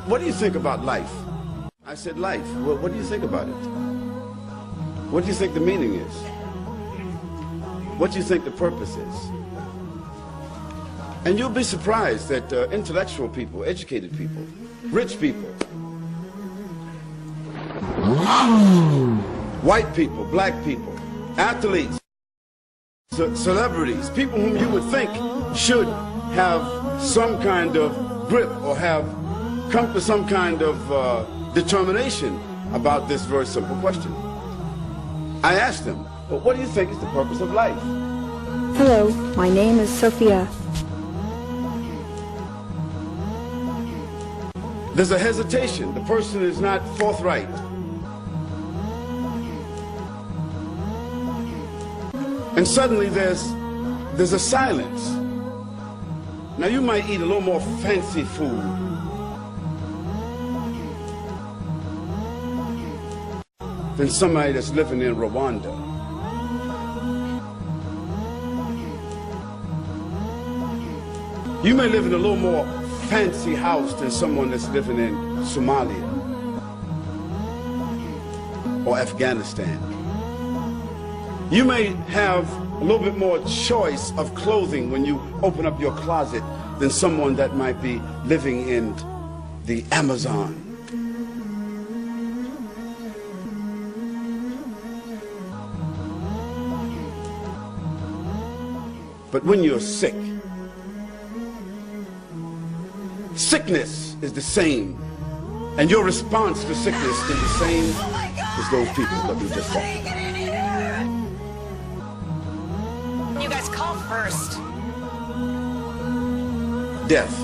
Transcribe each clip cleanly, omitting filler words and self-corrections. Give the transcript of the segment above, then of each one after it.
What do you think about life? I said life. Well, what do you think about it? What do you think the meaning is? What do you think the purpose is? And you'll be surprised that intellectual people, educated people, rich people, white people, black people, athletes, celebrities, people whom you would think should have some kind of grip or have come to some kind of determination about this very simple question. I asked them, well, what do you think is the purpose of life? Hello, my name is Sophia. There's a hesitation. The person is not forthright. And suddenly there's a silence. Now you might eat a little more fancy food than somebody that's living in Rwanda. You may live in a little more fancy house than someone that's living in Somalia or Afghanistan. You may have a little bit more choice of clothing when you open up your closet than someone that might be living in the Amazon. But when you're sick, sickness is the same, and your response to sickness is the same as those people that we just saw. You guys call first. Death.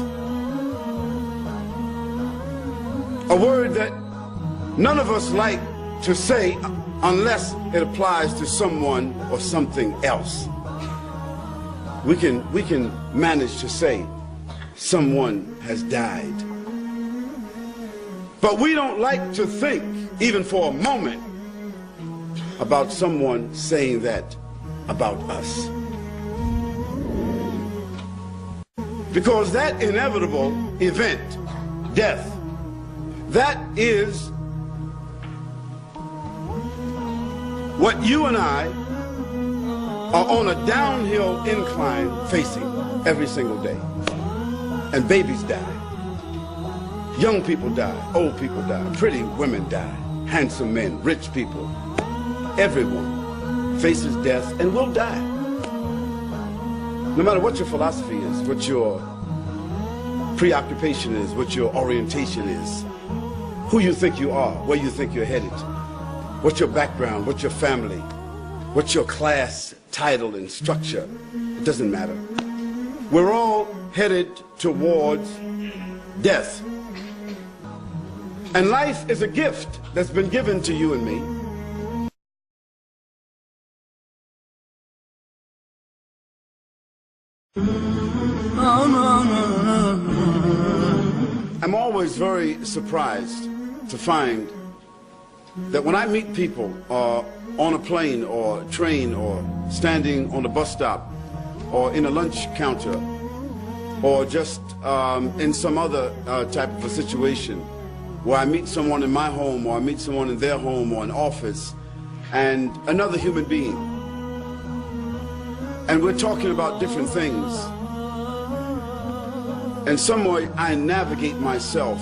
A word that none of us like to say unless it applies to someone or something else. We can manage to say someone has died. But we don't like to think, even for a moment, about someone saying that about us. Because that inevitable event, death, that is what you and I are on a downhill incline facing every single day. And babies die. Young people die. Old people die. Pretty women die. Handsome men, rich people. Everyone faces death and will die. No matter what your philosophy is, what your preoccupation is, what your orientation is, who you think you are, where you think you're headed, what's your background, what's your family, what's your class, title, and structure, it doesn't matter. We're all headed towards death. And life is a gift that's been given to you and me. I'm always very surprised to find that when I meet people on a plane or train or standing on a bus stop or in a lunch counter or just in some other type of a situation where I meet someone in my home or I meet someone in their home or an office and another human being, and we're talking about different things, and some way I navigate myself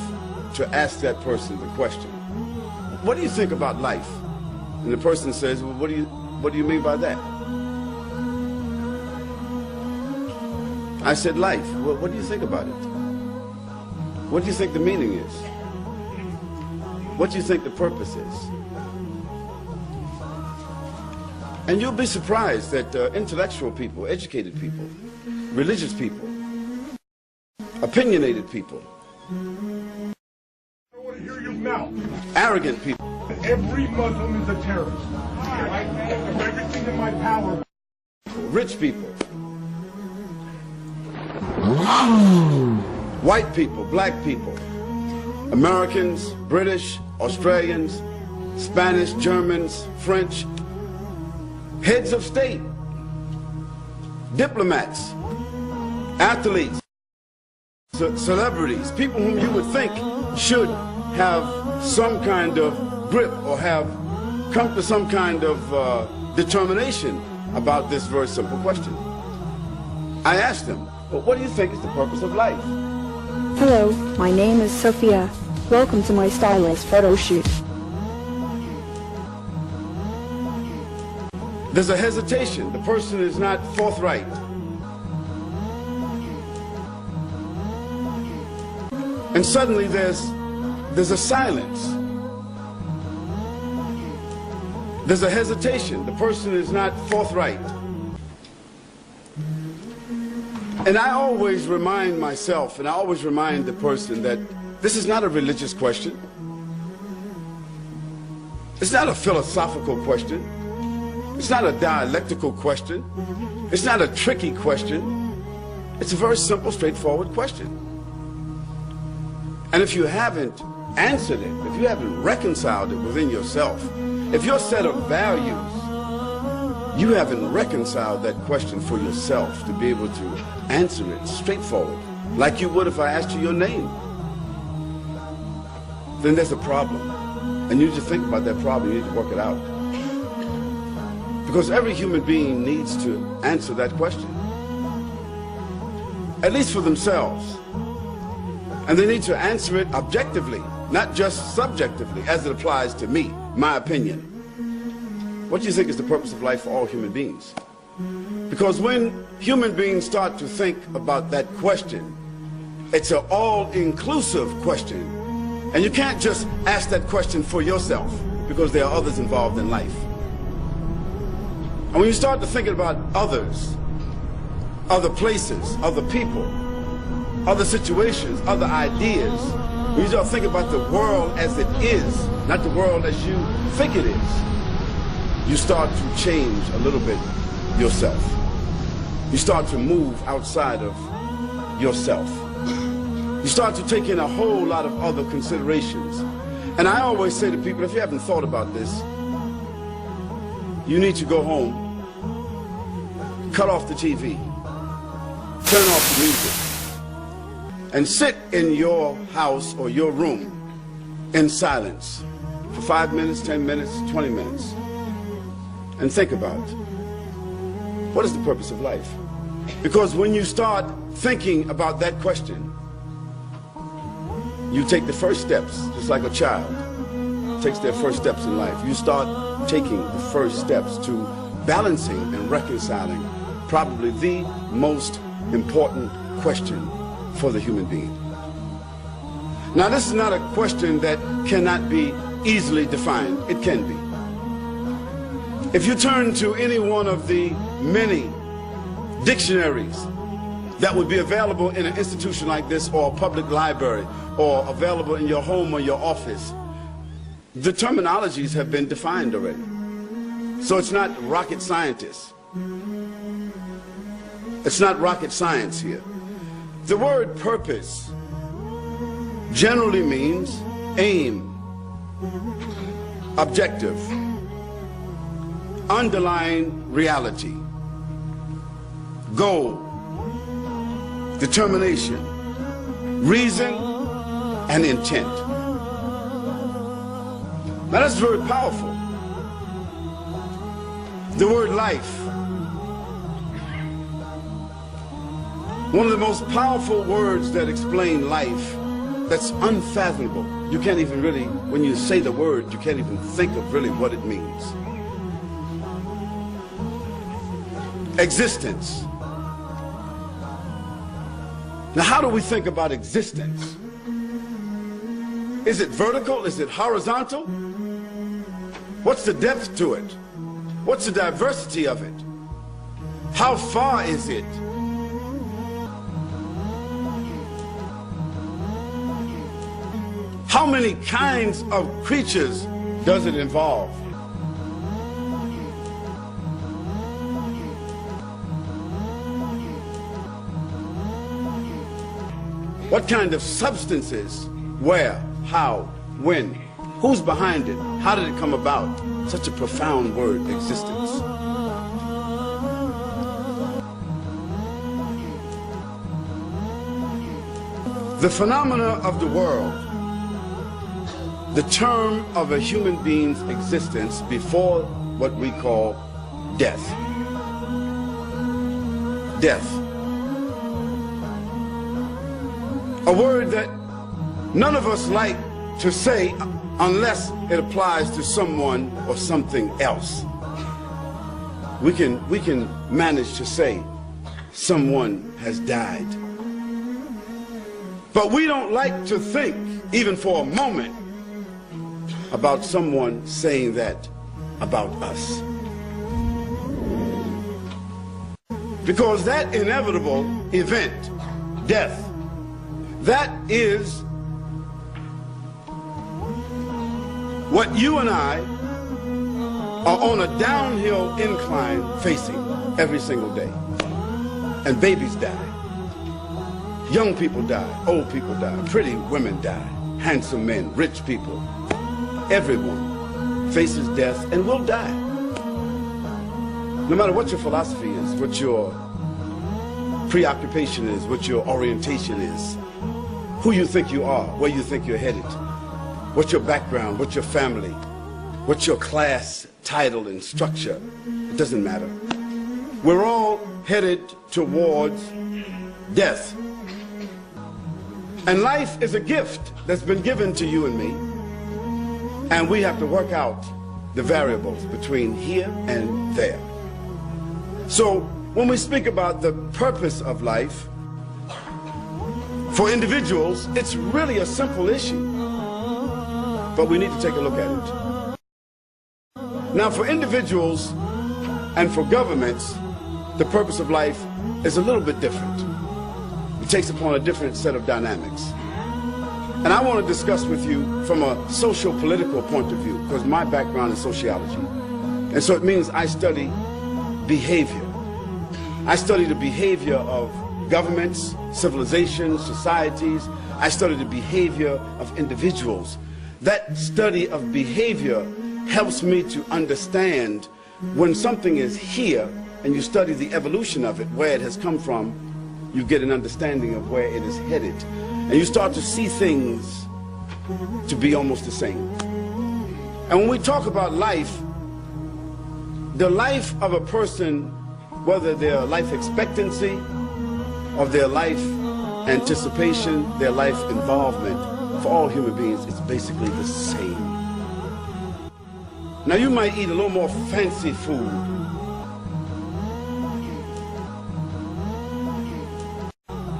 to ask that person the question, what do you think about life? And the person says, well, what do you mean by that? I said, life. Well, what do you think about it? What do you think the meaning is? What do you think the purpose is? And you'll be surprised that intellectual people, educated people, religious people, opinionated people, I want to hear your mouth. arrogant people, Every Muslim is a terrorist. I have everything in my power. rich people, white people, black people, Americans, British, Australians, Spanish, Germans, French, heads of state, diplomats, athletes, celebrities, people whom you would think should have some kind of grip or have come to some kind of determination about this very simple question. I asked them, well, what do you think is the purpose of life? Hello, my name is Sophia. Welcome to my stylist photo shoot. There's a hesitation. The person is not forthright. And suddenly there's a silence. There's a hesitation. The person is not forthright. And I always remind myself, and I always remind the person that this is not a religious question. It's not a philosophical question. It's not a dialectical question. It's not a tricky question. It's a very simple, straightforward question. And if you haven't answered it, if you haven't reconciled it within yourself, if your set of values, you haven't reconciled that question for yourself to be able to answer it straightforward, like you would if I asked you your name, then there's a problem. And you need to think about that problem. You need to work it out. Because every human being needs to answer that question, at least for themselves. And they need to answer it objectively, not just subjectively, as it applies to me, my opinion. What do you think is the purpose of life for all human beings? Because when human beings start to think about that question, it's an all-inclusive question. And you can't just ask that question for yourself, because there are others involved in life. And when you start to think about others, other places, other people, other situations, other ideas, when you start thinking about the world as it is, not the world as you think it is, you start to change a little bit yourself. You start to move outside of yourself. You start to take in a whole lot of other considerations. And I always say to people, if you haven't thought about this, you need to go home, cut off the TV, turn off the music, and sit in your house or your room in silence for 5 minutes, 10 minutes, 20 minutes, and think about what is the purpose of life? Because when you start thinking about that question, you take the first steps, just like a child takes their first steps in life. You start taking the first steps to balancing and reconciling probably the most important question for the human being. Now, this is not a question that cannot be easily defined. It can be. If you turn to any one of the many dictionaries that would be available in an institution like this, or a public library, or available in your home or your office, the terminologies have been defined already. So it's not rocket scientists. It's not rocket science here. The word purpose generally means aim, objective, underlying reality, goal, determination, reason, and intent. Now that's very powerful. The word life, one of the most powerful words that explain life, that's unfathomable. You can't even really, when you say the word, you can't even think of really what it means. Existence. Now, how do we think about existence? Is it vertical? Is it horizontal? What's the depth to it? What's the diversity of it? How far is it? How many kinds of creatures does it involve? What kind of substances? Where? How? When? Who's behind it? How did it come about? Such a profound word, existence. The phenomena of the world, the term of a human being's existence before what we call death. Death. A word that none of us like to say unless it applies to someone or something else. We can manage to say someone has died. But we don't like to think, even for a moment, about someone saying that about us. Because that inevitable event, death, that is what you and I are on a downhill incline facing every single day. And babies die. Young people die. Old people die. Pretty women die. Handsome men. Rich people. Everyone faces death and will die. No matter what your philosophy is, what your preoccupation is, what your orientation is, who you think you are, where you think you're headed, what's your background, what's your family, what's your class, title, and structure, it doesn't matter. We're all headed towards death. And life is a gift that's been given to you and me, and we have to work out the variables between here and there. So when we speak about the purpose of life, for individuals, it's really a simple issue, but we need to take a look at it. Now, for individuals and for governments, the purpose of life is a little bit different. It takes upon a different set of dynamics. And I want to discuss with you from a social-political point of view, because my background is sociology. And so it means I study behavior. I study the behavior of governments, civilizations, societies. I study the behavior of individuals. That study of behavior helps me to understand when something is here and you study the evolution of it, where it has come from, you get an understanding of where it is headed. And you start to see things to be almost the same. And when we talk about life, the life of a person, whether their life expectancy or their life anticipation, their life involvement, for all human beings, it's basically the same. Now, you might eat a little more fancy food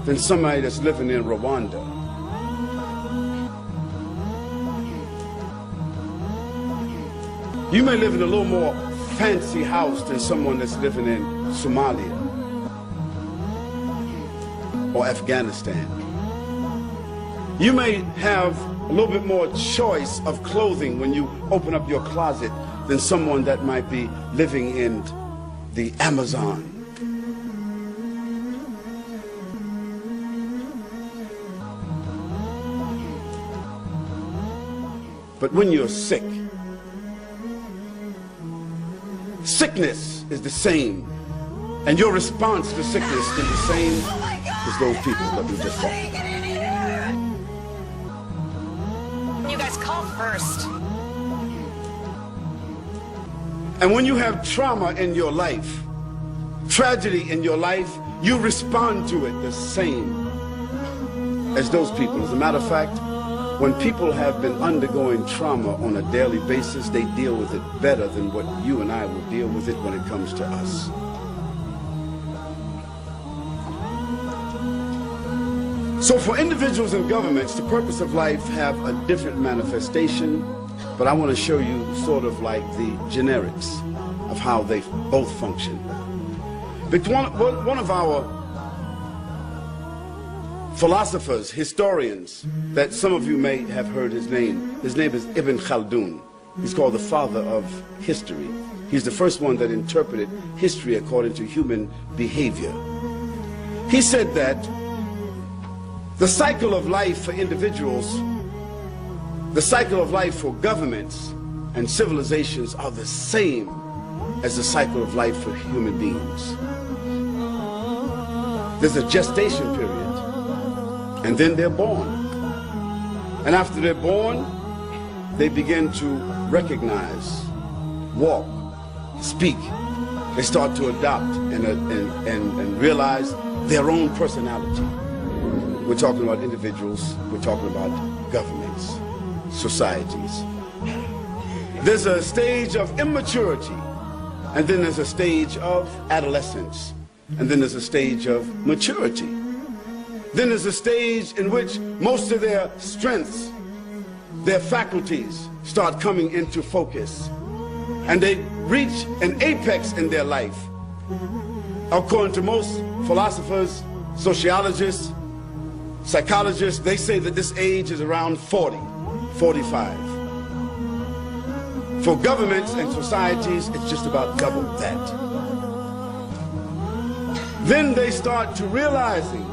than somebody that's living in Rwanda. You may live in a little more fancy house than someone that's living in Somalia or Afghanistan. You may have a little bit more choice of clothing when you open up your closet than someone that might be living in the Amazon. But when you're sick, sickness is the same, and your response to sickness is the same as those people that we just talked about. You guys call first. And when you have trauma in your life, tragedy in your life, you respond to it the same as those people. As a matter of fact, when people have been undergoing trauma on a daily basis, they deal with it better than what you and I will deal with it when it comes to us. So for individuals and governments, the purpose of life have a different manifestation, but I want to show you sort of like the generics of how they both function. But one of our philosophers, historians, that some of you may have heard his name is Ibn Khaldun. He's called the father of history. He's the first one that interpreted history according to human behavior. He said that the cycle of life for individuals, the cycle of life for governments and civilizations are the same as the cycle of life for human beings. There's a gestation period, and then they're born. And after they're born, they begin to recognize, walk, speak. They start to adopt and realize their own personality. We're talking about individuals, we're talking about governments, societies. There's a stage of immaturity, and then there's a stage of adolescence, and then there's a stage of maturity. Then there's a stage in which most of their strengths, their faculties start coming into focus, and they reach an apex in their life. According to most philosophers, sociologists, psychologists, they say that this age is around 40, 45. For governments and societies, it's just about double that. Then they start to realizing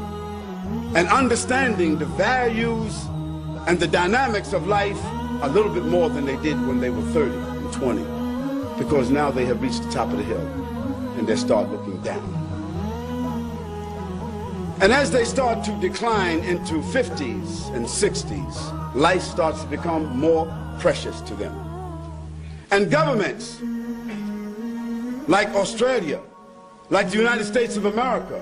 and understanding the values and the dynamics of life a little bit more than they did when they were 30 and 20, because now they have reached the top of the hill and they start looking down. And as they start to decline into 50s and 60s, life starts to become more precious to them. And governments like Australia, like the United States of America,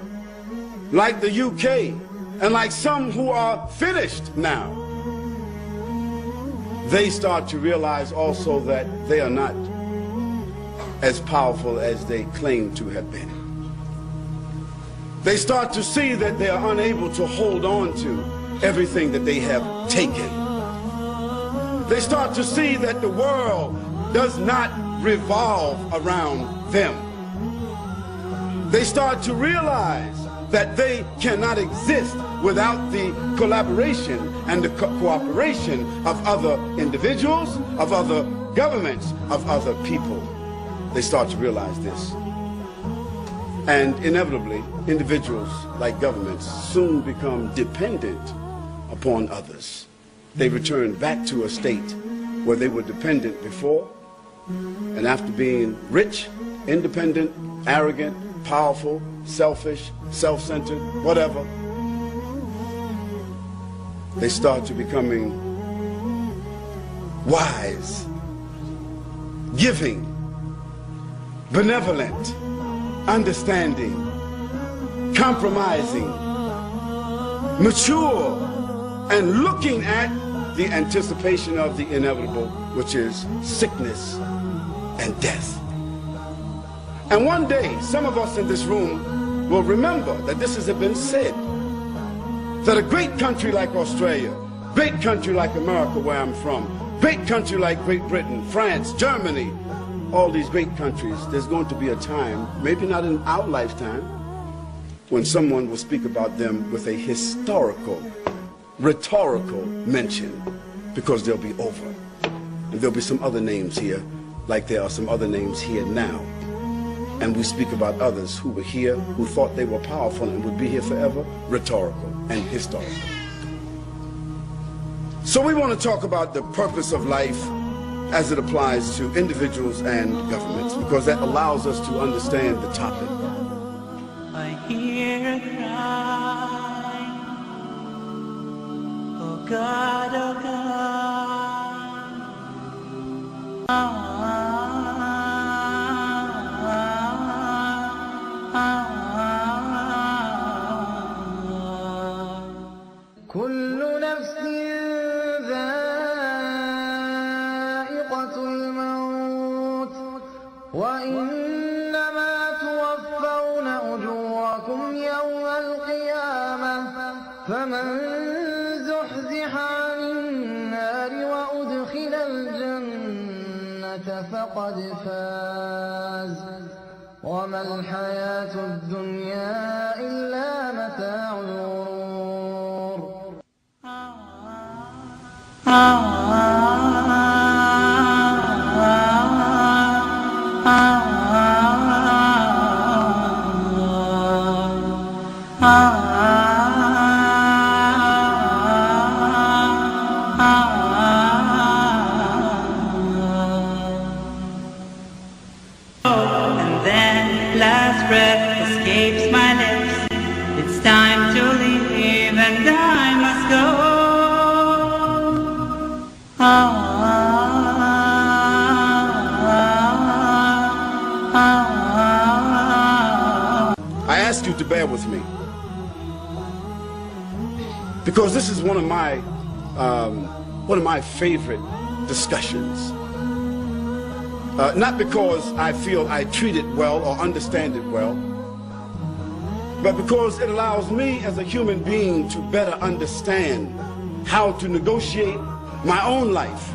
like the UK, and like some who are finished now, they start to realize also that they are not as powerful as they claim to have been. They start to see that they are unable to hold on to everything that they have taken. They start to see that the world does not revolve around them. They start to realize that they cannot exist without the collaboration and the cooperation of other individuals, of other governments, of other people. They start to realize this. And inevitably, individuals like governments soon become dependent upon others. They return back to a state where they were dependent before, and after being rich, independent, arrogant, powerful, selfish, self-centered, whatever, they start to becoming wise, giving, benevolent, understanding, compromising, mature, and looking at the anticipation of the inevitable, which is sickness and death. And one day, some of us in this room will remember that this has been said, that a great country like Australia, great country like America, where I'm from, great country like Great Britain, France, Germany, all these great countries, there's going to be a time, maybe not in our lifetime, when someone will speak about them with a historical, rhetorical mention, because they'll be over. And there'll be some other names here, like there are some other names here now. And we speak about others who were here, who thought they were powerful and would be here forever, rhetorical and historical. So we want to talk about the purpose of life as it applies to individuals and governments, because that allows us to understand the topic. I hear a cry, oh God, oh God. كل نفس ذائقة الموت وإنما توفون أجوركم يوم القيامة فمن زحزح عن النار وأدخل الجنة فقد فاز وما الحياة الدنيا إلا متاع الغرور. And then last breath escapes my lips. It's time to leave and I'm bear with me, because this is one of my favorite discussions. Not because I feel I treat it well or understand it well, but because it allows me as a human being to better understand how to negotiate my own life,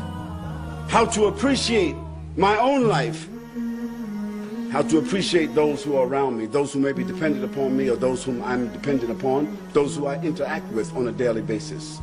how to appreciate my own life, how to appreciate those who are around me, those who may be dependent upon me or those whom I'm dependent upon, those who I interact with on a daily basis.